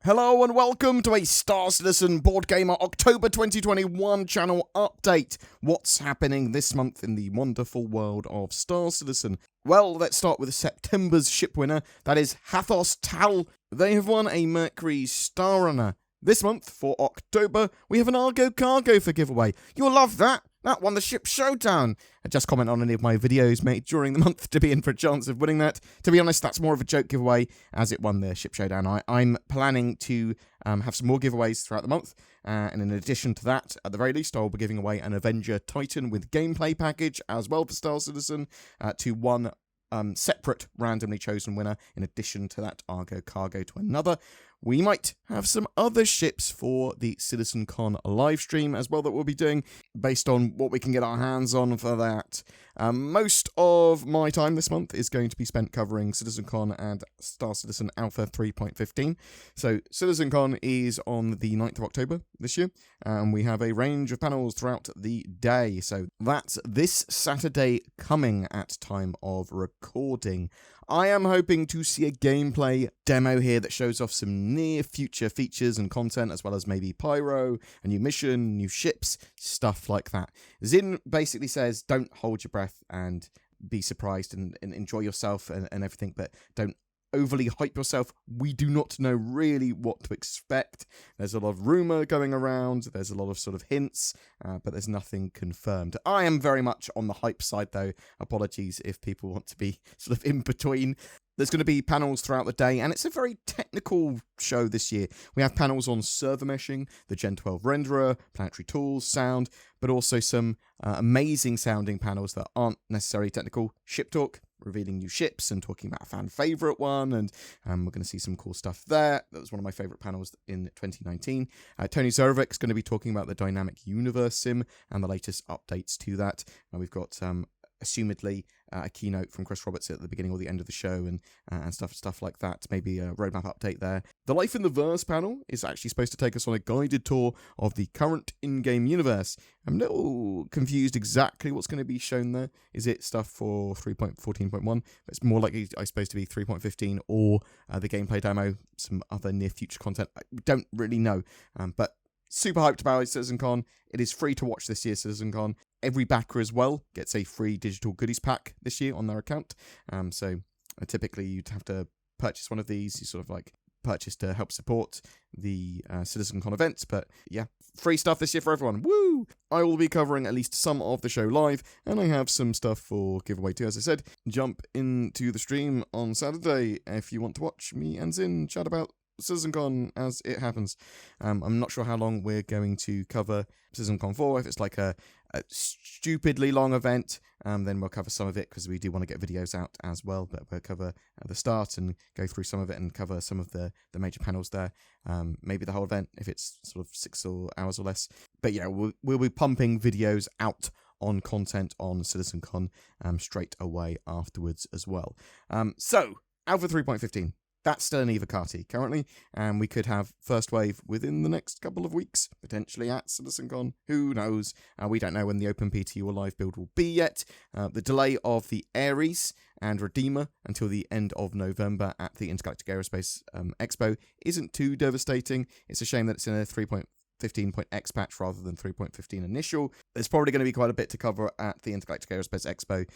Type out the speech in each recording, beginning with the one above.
Hello and welcome to a Star Citizen BoredGamer October 2021 channel update. What's happening this month in the wonderful world of Star Citizen? Well, let's start with September's ship winner, that is Hathos Tal. They have won a Mercury Star Runner. This month, for October, we have an Argo Cargo for giveaway. You'll love that! That won the Ship Showdown. Just comment on any of my videos made during the month to be in for a chance of winning that. To be honest, that's more of a joke giveaway as it won the Ship Showdown. I'm planning to have some more giveaways throughout the month. And in addition to that, at the very least, I'll be giving away an Avenger Titan with gameplay package as well for Star Citizen to one separate randomly chosen winner, in addition to that Argo Cargo to another. We might have some other ships for the CitizenCon live stream as well that we'll be doing based on what we can get our hands on for that. Most of my time this month is going to be spent covering CitizenCon and Star Citizen Alpha 3.15. So CitizenCon is on the 9th of October this year, and we have a range of panels throughout the day. So that's this Saturday coming at time of recording. I am hoping to see a gameplay demo here that shows off some near future features and content, as well as maybe pyro, a new mission, new ships, stuff like that. Zin basically says don't hold your breath and be surprised and enjoy yourself and everything, but don't overly hype yourself. We do not know really what to expect. There's a lot of rumour going around, there's a lot of sort of hints, but there's nothing confirmed. I am very much on the hype side though. Apologies if people want to be sort of in between. There's going to be panels throughout the day, and it's a very technical show this year. We have panels on server meshing, the Gen 12 renderer, planetary tools, sound, but also some amazing sounding panels that aren't necessarily technical. Ship talk, revealing new ships and talking about a fan favourite one, and we're going to see some cool stuff there. That was one of my favourite panels in 2019. Tony Zervik's going to be talking about the Dynamic Universe Sim and the latest updates to that. And we've got assumedly a keynote from Chris Roberts at the beginning or the end of the show, and stuff like that. Maybe a roadmap update there. The Life in the Verse panel is actually supposed to take us on a guided tour of the current in-game universe. I'm a little confused exactly what's going to be shown there. Is it stuff for 3.14.1? It's more likely, I suppose, to be 3.15 or the gameplay demo, some other near future content. I don't really know, but super hyped about CitizenCon. It is free to watch this year, CitizenCon. Every backer as well gets a free digital goodies pack this year on their account. So typically you'd have to purchase one of these. You sort of like purchase to help support the CitizenCon events. But yeah, free stuff this year for everyone. Woo! I will be covering at least some of the show live, and I have some stuff for giveaway too. As I said, jump into the stream on Saturday if you want to watch me and Zin chat about CitizenCon as it happens. I'm not sure how long we're going to cover CitizenCon 4. If it's like a stupidly long event, then we'll cover some of it because we do want to get videos out as well. But we'll cover the start and go through some of it and cover some of the major panels there. Maybe the whole event if it's sort of 6 hours or less. But yeah, we'll be pumping videos out on content on CitizenCon straight away afterwards as well. So, Alpha 3.15. That's still an EVOCATI currently, and we could have first wave within the next couple of weeks, potentially at CitizenCon. Who knows? We don't know when the Open PT or live build will be yet. The delay of the Ares and Redeemer until the end of November at the Intergalactic Aerospace Expo isn't too devastating. It's a shame that it's in a 3.15.x patch rather than 3.15 initial. There's probably going to be quite a bit to cover at the Intergalactic Aerospace Expo,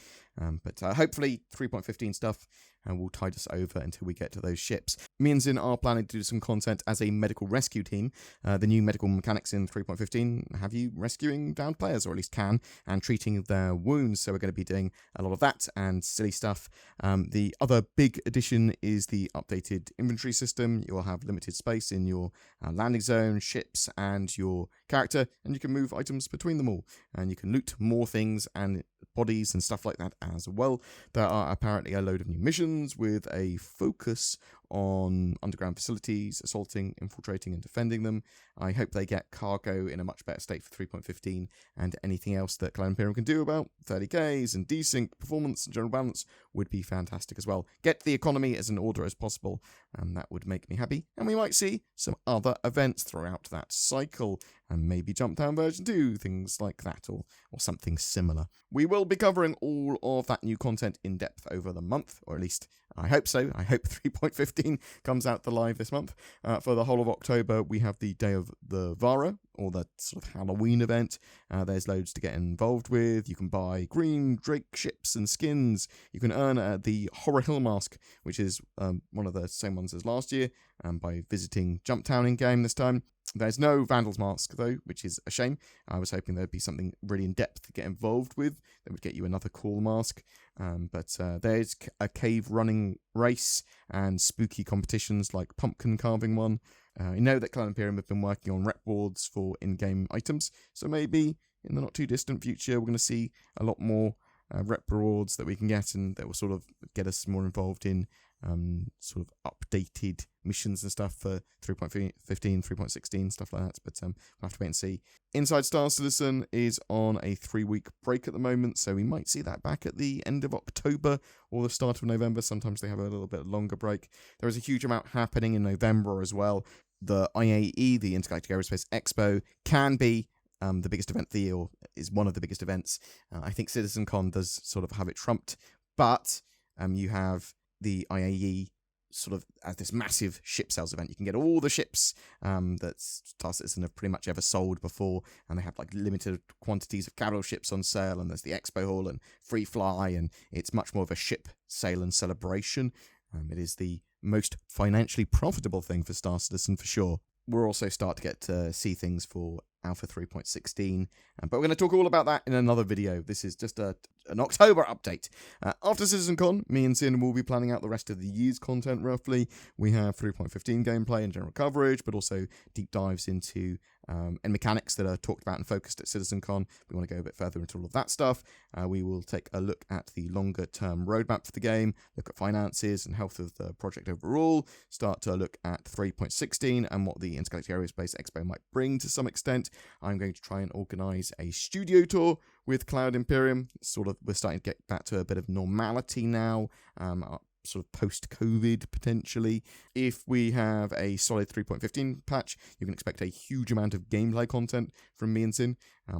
but hopefully 3.15 stuff will tide us over until we get to those ships. Me and Zin are planning to do some content as a medical rescue team. The new medical mechanics in 3.15 have you rescuing downed players, or at least can, and treating their wounds, so we're going to be doing a lot of that and silly stuff. The other big addition is the updated inventory system. You'll have limited space in your landing zone, ships, and your character, and you can move items between them all, and you can loot more things and bodies and stuff like that as well. There are apparently a load of new missions with a focus on underground facilities, assaulting, infiltrating, and defending them. I hope they get cargo in a much better state for 3.15, and anything else that Cloud Imperium can do about 30Ks and desync, performance, and general balance would be fantastic as well. Get the economy as an order as possible, and that would make me happy. And we might see some other events throughout that cycle, and maybe Jump Down version 2, things like that, or something similar. We will be covering all of that new content in depth over the month, or at least I hope so. I hope 3.15 3.15 comes out to live this month. For the whole of October, we have the Day of the Vara, or the sort of Halloween event. There's loads to get involved with. You can buy green Drake ships and skins. You can earn the Horror Hill Mask, which is one of the same ones as last year, by visiting Jumptown in-game this time. There's no Vandal's Mask, though, which is a shame. I was hoping there'd be something really in-depth to get involved with that would get you another cool mask. But there's a cave running race and spooky competitions like pumpkin carving one. I know that Cloud Imperium have been working on rep boards for in-game items, so maybe in the not-too-distant future we're going to see a lot more rep rewards that we can get, and that will sort of get us more involved in sort of updated missions and stuff for 3.15, 3.16, stuff like that. But we'll have to wait and see. Inside Star Citizen is on a 3-week break at the moment, so we might see that back at the end of October or the start of November. Sometimes they have a little bit longer break. There is a huge amount happening in November as well. The IAE, the Intergalactic Aerospace Expo, can be the biggest event of the year, or is one of the biggest events. I think CitizenCon does sort of have it trumped, but you have the IAE sort of as this massive ship sales event. You can get all the ships that Star Citizen have pretty much ever sold before, and they have like limited quantities of capital ships on sale, and there's the expo hall and free fly, and it's much more of a ship sale and celebration. It is the most financially profitable thing for Star Citizen for sure. We'll also start to get to see things for Alpha 3.16, but we're going to talk all about that in another video. This is just an October update. After CitizenCon, me and Sin will be planning out the rest of the year's content roughly. We have 3.15 gameplay and general coverage, but also deep dives into and mechanics that are talked about and focused at CitizenCon. We want to go a bit further into all of that stuff. We will take a look at the longer term roadmap for the game, look at finances and health of the project overall, start to look at 3.16 and what the Intergalactic Aerospace Expo might bring to some extent. I'm going to try and organise a studio tour with Cloud Imperium. We're starting to get back to a bit of normality now, sort of post-COVID potentially. If we have a solid 3.15 patch, you can expect a huge amount of gameplay content from me and Sin.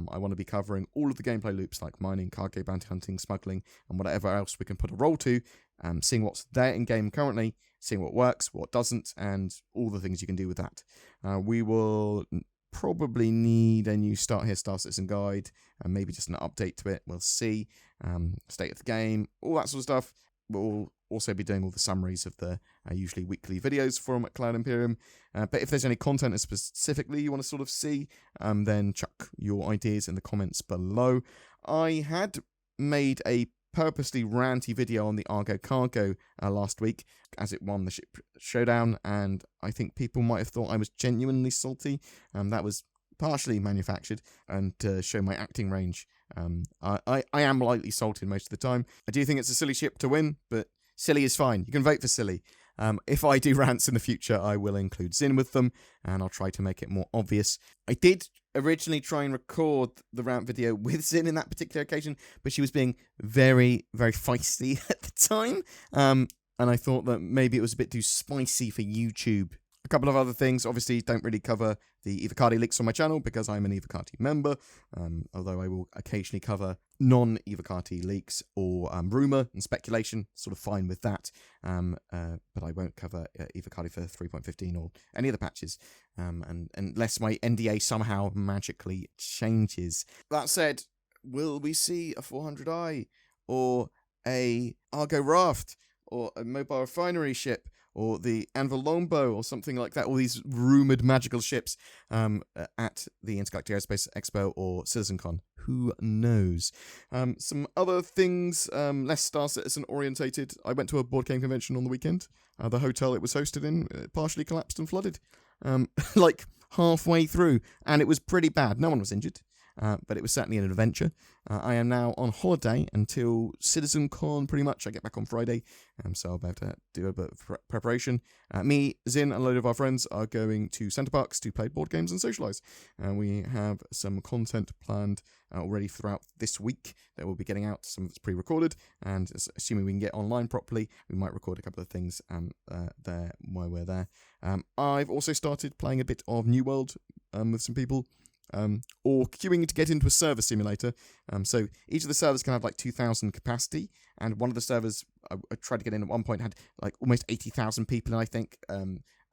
I want to be covering all of the gameplay loops like mining, cargo, bounty hunting, smuggling, and whatever else we can put a roll to, seeing what's there in-game currently, seeing what works, what doesn't, and all the things you can do with that. We will probably need a new Start Here Star Citizen guide, and maybe just an update to it. We'll see. State of the game, all that sort of stuff. We'll also be doing all the summaries of the usually weekly videos from Cloud Imperium. But if there's any content specifically you want to sort of see, then chuck your ideas in the comments below. I had made a purposely ranty video on the Argo cargo last week as it won the ship showdown, and I think people might have thought I was genuinely salty. That was partially manufactured, and to show my acting range, I am lightly salted most of the time. I do think it's a silly ship to win, but silly is fine. You can vote for silly. If I do rants in the future, I will include Zin with them, and I'll try to make it more obvious. I did originally try and record the rant video with Zin in that particular occasion, but she was being very, very feisty at the time, and I thought that maybe it was a bit too spicy for YouTube. A couple of other things, obviously don't really cover the EVOCATI leaks on my channel because I'm an EVOCATI member, although I will occasionally cover non-EVOCATI leaks or rumour and speculation, sort of fine with that, but I won't cover EVOCATI for 3.15 or any of the patches, and unless my NDA somehow magically changes. That said, will we see a 400i, or a Argo Raft, or a mobile refinery ship, or the Anvil Longbow, or something like that, all these rumoured magical ships at the Intergalactic Aerospace Expo or CitizenCon? Who knows? Some other things, less Star Citizen orientated. I went to a board game convention on the weekend. The hotel it was hosted in partially collapsed and flooded, like halfway through, and it was pretty bad. No one was injured. But it was certainly an adventure. I am now on holiday until CitizenCon, pretty much. I get back on Friday, so I'll be able to do a bit of preparation. Me, Zin, and a load of our friends are going to Centre Parks to play board games and socialise. We have some content planned already throughout this week that we'll be getting out. Some of it's pre-recorded, and assuming we can get online properly, we might record a couple of things there while we're there. I've also started playing a bit of New World with some people. or queuing to get into a server simulator. So each of the servers can have like 2,000 capacity, and one of the servers I tried to get in at one point had like almost 80,000 people in, I think.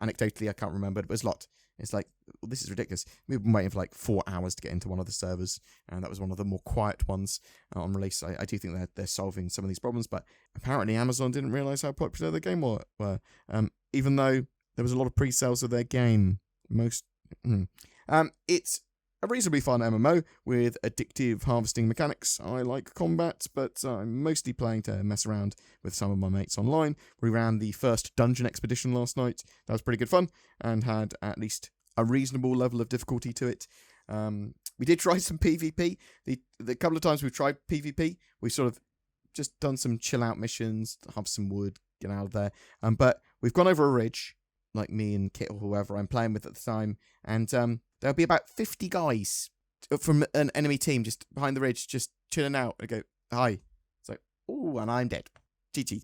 Anecdotally, I can't remember, but it was a lot. It's like, well, this is ridiculous. We've been waiting for like 4 hours to get into one of the servers, and that was one of the more quiet ones on release. I do think they're solving some of these problems, but apparently Amazon didn't realise how popular the game were. Even though there was a lot of pre-sales of their game. It's a reasonably fun MMO with addictive harvesting mechanics. I like combat, but I'm mostly playing to mess around with some of my mates online. We ran the first dungeon expedition last night. That was pretty good fun and had at least a reasonable level of difficulty to it. We did try some PvP. The couple of times we've tried PvP, we've sort of just done some chill out missions, have some wood, get out of there. But we've gone over a ridge, like me and Kit or whoever I'm playing with at the time, and there'll be about 50 guys from an enemy team just behind the ridge, just chilling out. I go, hi. It's like, ooh, and I'm dead. GG.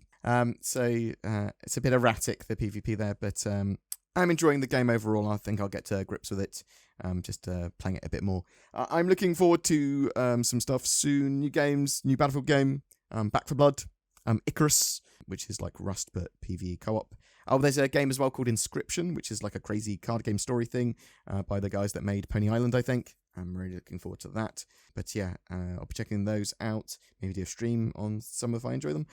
So it's a bit erratic, the PvP there, but I'm enjoying the game overall. I think I'll get to grips with it, just playing it a bit more. I'm looking forward to some stuff soon. New games, new Battlefield game, Back 4 Blood, Icarus, which is like Rust but PvE co-op. Oh, there's a game as well called Inscription, which is like a crazy card game story thing by the guys that made Pony Island, I think. I'm really looking forward to that. But yeah, I'll be checking those out. Maybe do a stream on some if I enjoy them.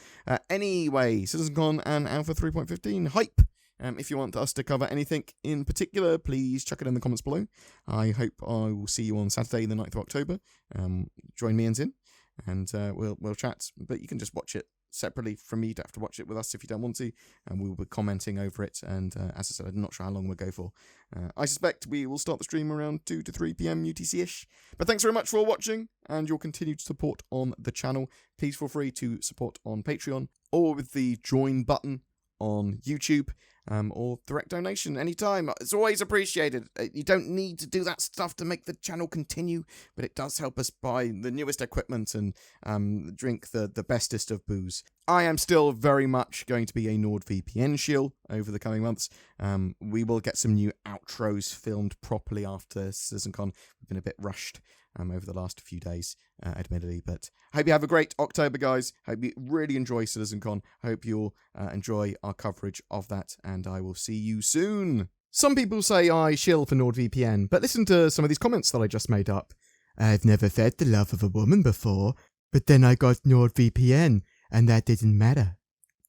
Anyway, CitizenCon and Alpha 3.15 hype. If you want us to cover anything in particular, please chuck it in the comments below. I hope I will see you on Saturday, the 9th of October. Join me and Zin, and we'll chat. But you can just watch it separately from me. You don't have to watch it with us if you don't want to, and we will be commenting over it. And as I said, I'm not sure how long we'll go for. I suspect we will start the stream around 2 to 3 p.m. UTC-ish. But thanks very much for watching and your continued support on the channel. Please feel free to support on Patreon or with the join button on YouTube, or direct donation anytime. It's always appreciated. You don't need to do that stuff to make the channel continue, but it does help us buy the newest equipment and drink the bestest of booze. I am still very much going to be a NordVPN shill over the coming months. We will get some new outros filmed properly after CitizenCon. We've been a bit rushed over the last few days, admittedly. But I hope you have a great October, guys. Hope you really enjoy CitizenCon. Hope you'll enjoy our coverage of that, and I will see you soon. Some people say I shill for NordVPN, but listen to some of these comments that I just made up. I've never fed the love of a woman before, but then I got NordVPN, and that didn't matter.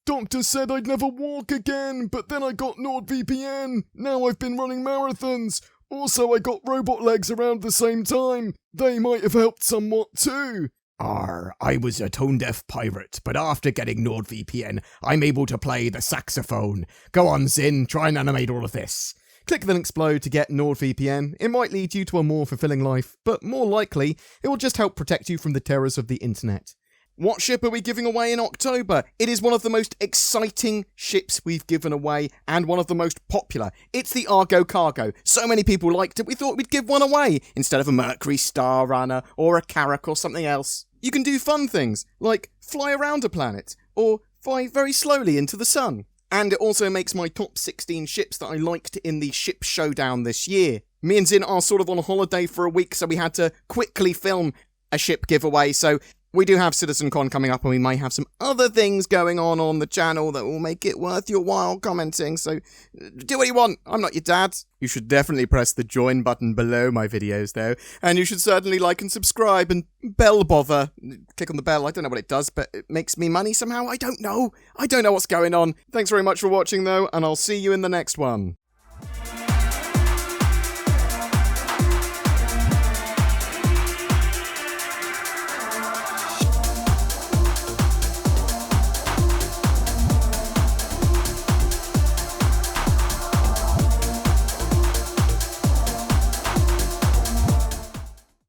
Doctor said I'd never walk again, but then I got NordVPN. Now I've been running marathons. Also, I got robot legs around the same time. They might have helped somewhat too. I was a tone-deaf pirate, but after getting NordVPN, I'm able to play the saxophone. Go on, Zin, try and animate all of this. Click the links below to get NordVPN. It might lead you to a more fulfilling life, but more likely, it will just help protect you from the terrors of the internet. What ship are we giving away in October? It is one of the most exciting ships we've given away and one of the most popular. It's the Argo Cargo. So many people liked it, we thought we'd give one away instead of a Mercury Star Runner or a Carrack or something else. You can do fun things like fly around a planet or fly very slowly into the sun. And it also makes my top 16 ships that I liked in the ship showdown this year. Me and Zin are sort of on holiday for a week, so we had to quickly film a ship giveaway, so we do have CitizenCon coming up, and we might have some other things going on the channel that will make it worth your while commenting, so do what you want. I'm not your dad. You should definitely press the join button below my videos, though, and you should certainly like and subscribe and bell bother. Click on the bell. I don't know what it does, but it makes me money somehow. I don't know. I don't know what's going on. Thanks very much for watching, though, and I'll see you in the next one.